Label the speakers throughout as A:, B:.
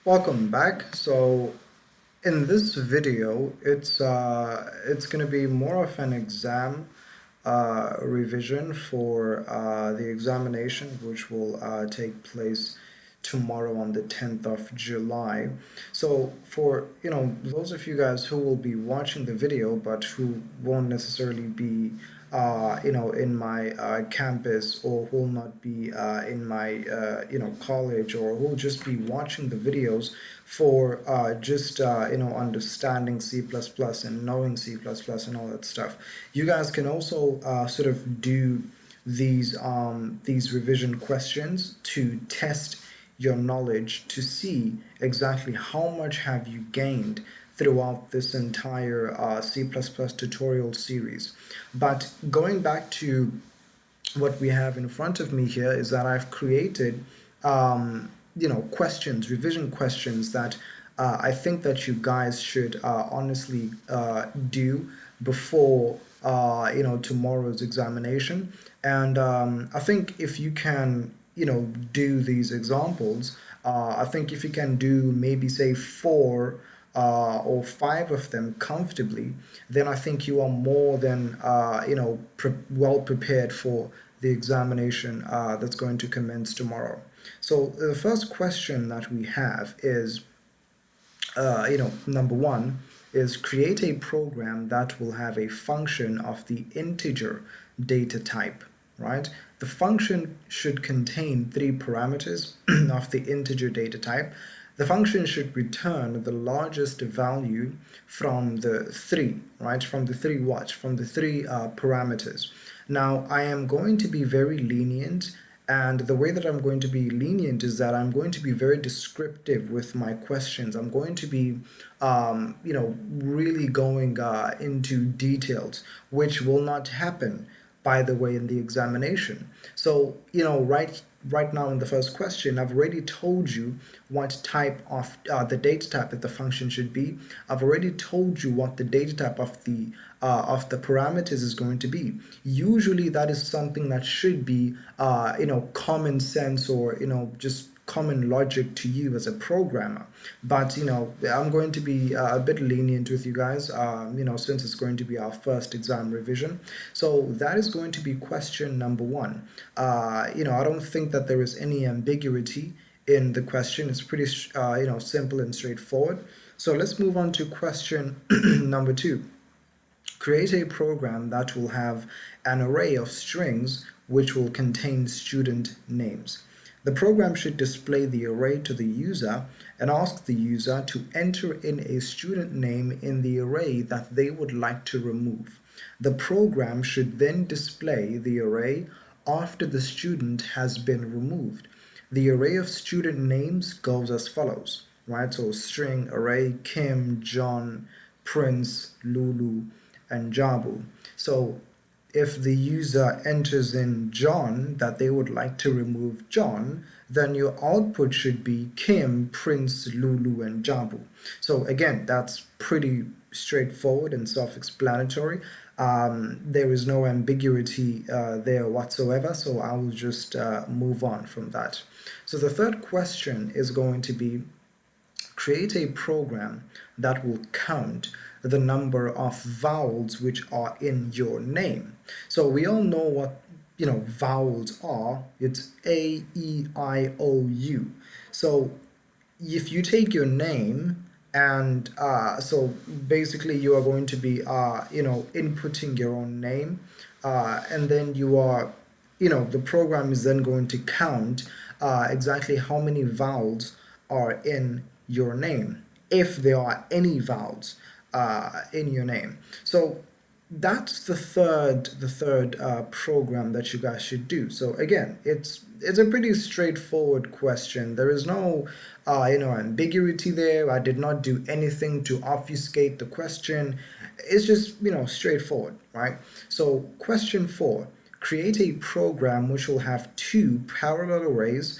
A: Welcome back. So in this video, it's going to be more of an exam revision for the examination, which will take place tomorrow on the 10th of July. So for those of you guys who will be watching the video but who won't necessarily be in my campus, or who will not be in my college, or who will just be watching the videos for just understanding C++ and knowing C++ and all that stuff. You guys can also sort of do these revision questions to test your knowledge, to see exactly how much have you gained throughout this entire C++ tutorial series. But going back to what we have in front of me here, is that I've created questions, revision questions that I think that you guys should honestly do before tomorrow's examination. And I think if you can do these examples, I think if you can do maybe say four or five of them comfortably, then I think you are more than well prepared for the examination that's going to commence tomorrow. So the first question that we have is, number one is create a program that will have a function of the integer data type, right? The function should contain three parameters of the integer data type. The function should return the largest value from the three, right? From the three what? From the three parameters. Now, I am going to be very lenient, and the way that I'm going to be lenient is that I'm going to be very descriptive with my questions. I'm going to be, really going into details, which will not happen, by the way, in the examination. So, right now in the first question, I've already told you what type of the data type that the function should be. I've already told you what the data type of the parameters is going to be. Usually, that is something that should be common sense, or just common logic to you as a programmer. But I'm going to be a bit lenient with you guys, since it's going to be our first exam revision. So that is going to be question number one. I don't think that there is any ambiguity in the question. It's pretty simple and straightforward. So let's move on to question number two. Create a program that will have an array of strings which will contain student names. The program should display the array to the user and ask the user to enter in a student name in the array that they would like to remove. The program should then display the array after the student has been removed. The array of student names goes as follows, right? So string array Kim, John, Prince, Lulu, and Jabu. So if the user enters in John, that they would like to remove John, then your output should be Kim, Prince, Lulu, and Jabu. So again, that's pretty straightforward and self-explanatory. There is no ambiguity there whatsoever, so I will just move on from that. So the third question is going to be, create a program that will count the number of vowels which are in your name. So we all know what vowels are. It's A, E, I, O, U. So if you take your name, and so basically you are going to be inputting your own name, and then you are the program is then going to count exactly how many vowels are in your name, if there are any vowels in your name. So that's the third program that you guys should do. So again, it's a pretty straightforward question. There is no ambiguity there. I did not do anything to obfuscate the question. It's just straightforward, right? So question four: create a program which will have two parallel arrays.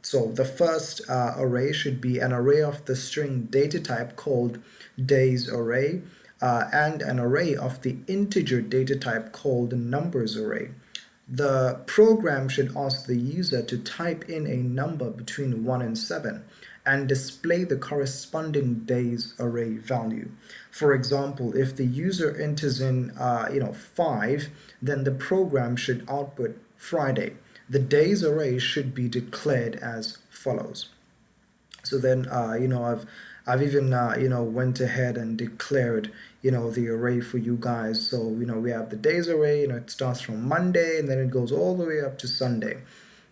A: So the first array should be an array of the string data type called days array, and an array of the integer data type called numbers array. The program should ask the user to type in a number between 1 and 7 and display the corresponding days array value. For example, if the user enters in 5, then the program should output Friday. The days array should be declared as follows. So then I've even went ahead and declared the array for you guys. So we have the days array. It starts from Monday and then it goes all the way up to Sunday.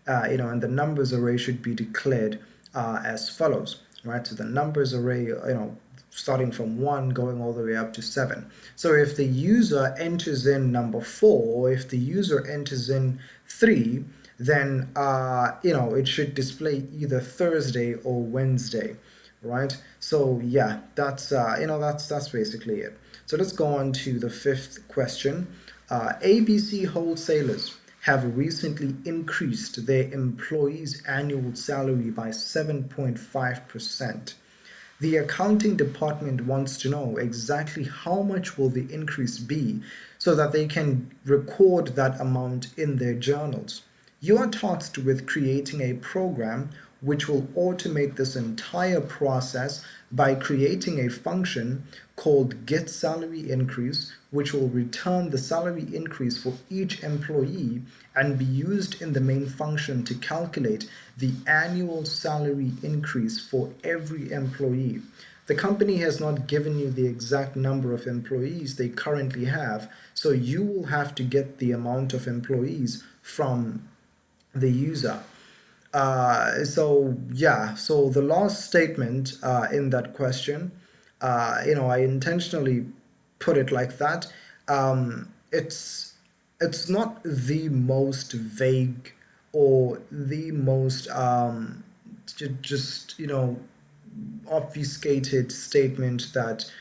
A: And the numbers array should be declared as follows, right? So the numbers array, starting from 1 going all the way up to 7. So if the user enters in number 4, or if the user enters in 3, then it should display either Thursday or Wednesday, right? So yeah, that's basically it. So let's go on to the fifth question. ABC wholesalers have recently increased their employees' annual salary by 7.5%. The accounting department wants to know exactly how much will the increase be so that they can record that amount in their journals. You are tasked with creating a program which will automate this entire process by creating a function called getSalaryIncrease, which will return the salary increase for each employee and be used in the main function to calculate the annual salary increase for every employee. The company has not given you the exact number of employees they currently have, so you will have to get the amount of employees from the user. So the last statement in that question, I intentionally put it like that. It's not the most vague or the most just obfuscated statement that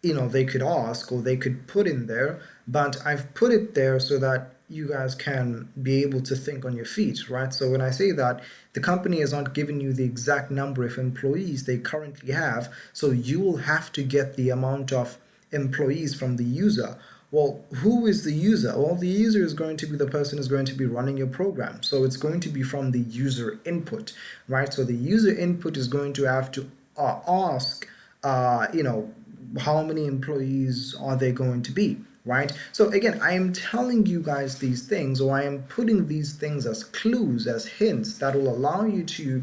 A: they could ask or they could put in there, but I've put it there so that you guys can be able to think on your feet, right? So when I say that, the company has not given you the exact number of employees they currently have, so you will have to get the amount of employees from the user. Well, who is the user? Well, the user is going to be the person who's going to be running your program. So it's going to be from the user input, right? So the user input is going to have to ask, how many employees are they going to be, right? So again, I am telling you guys these things, or I am putting these things as clues, as hints that will allow you to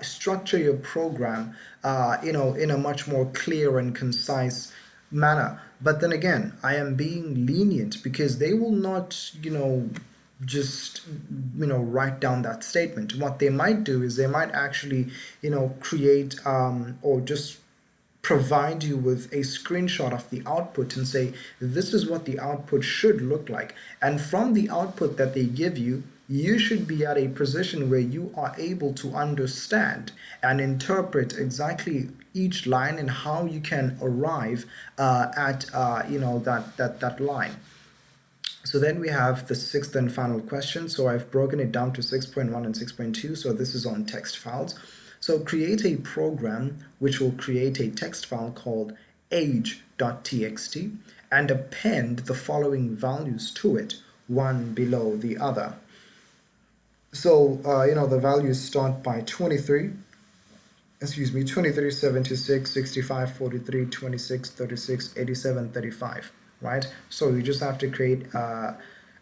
A: structure your program, in a much more clear and concise manner. But then again, I am being lenient because they will not, just write down that statement. What they might do is they might actually create or just provide you with a screenshot of the output and say, this is what the output should look like. And from the output that they give you, you should be at a position where you are able to understand and interpret exactly each line and how you can arrive at that line. So then we have the sixth and final question. So I've broken it down to 6.1 and 6.2. So this is on text files. So create a program which will create a text file called age.txt and append the following values to it, one below the other. So, the values start by 23, 76, 65, 43, 26, 36, 87, 35, right? So you just have to create a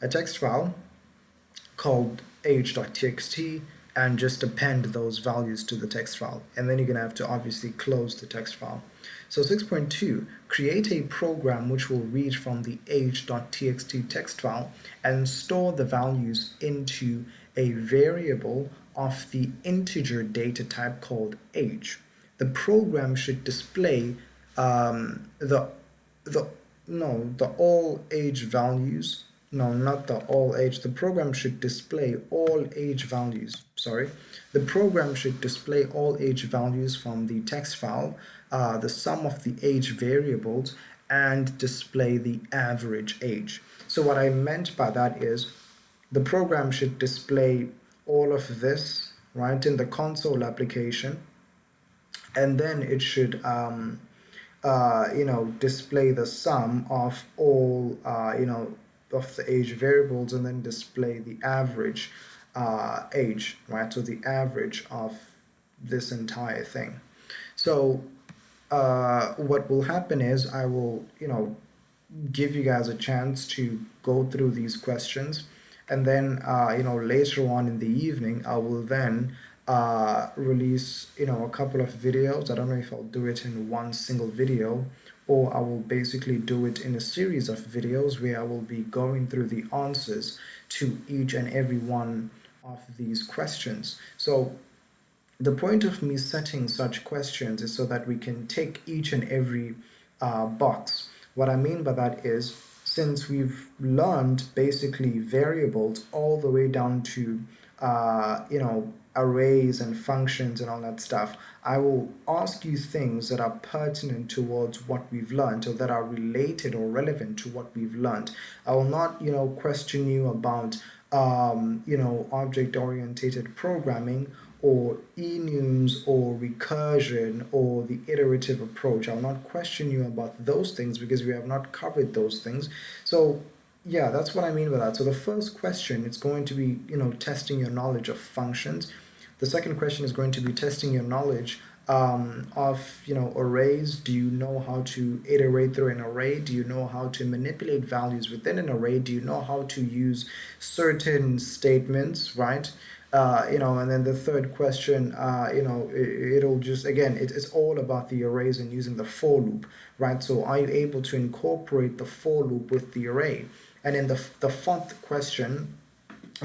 A: text file called age.txt and just append those values to the text file. And then you're going to have to obviously close the text file. So 6.2, create a program which will read from the age.txt text file and store the values into a variable of the integer data type called age. The program should display the all age values. No, not the all age. The program should display all age values. Sorry. The program should display all age values from the text file, the sum of the age variables, and display the average age. So what I meant by that is the program should display all of this, right, in the console application, and then it should display the sum of all the age variables and then display the average age, right? So the average of this entire thing. So what will happen is I will, give you guys a chance to go through these questions, and then later on in the evening I will then release a couple of videos. I don't know if I'll do it in one single video, or I will basically do it in a series of videos where I will be going through the answers to each and every one of these questions. So the point of me setting such questions is so that we can tick each and every box. What I mean by that is, since we've learned basically variables all the way down to arrays and functions and all that stuff, I will ask you things that are pertinent towards what we've learned, or that are related or relevant to what we've learned. I will not question you about object oriented programming, or enums, or recursion, or the iterative approach. I'll not question you about those things because we have not covered those things. So yeah, that's what I mean by that. So the first question, it's going to be testing your knowledge of functions. The second question is going to be testing your knowledge of arrays. Do you know how to iterate through an array? Do you know how to manipulate values within an array? Do you know how to use certain statements, right? And then the third question, it'll just, again, it's all about the arrays and using the for loop, right? So are you able to incorporate the for loop with the array? And then the fourth question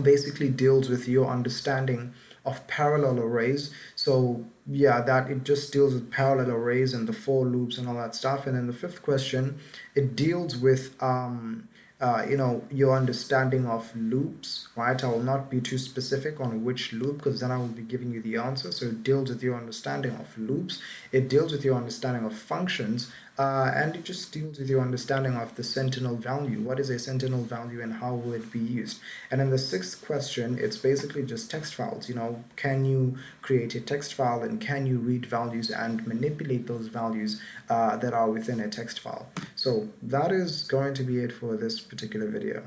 A: basically deals with your understanding of parallel arrays. So yeah, that it just deals with parallel arrays and the for loops and all that stuff. And then the fifth question, it deals with your understanding of loops, right? I will not be too specific on which loop, because then I will be giving you the answer. So it deals with your understanding of loops, it deals with your understanding of functions, and it just deals with your understanding of the sentinel value. What is a sentinel value and how will it be used? And in the sixth question, it's basically just text files. Can you create a text file, and can you read values and manipulate those values that are within a text file? So that is going to be it for this particular video.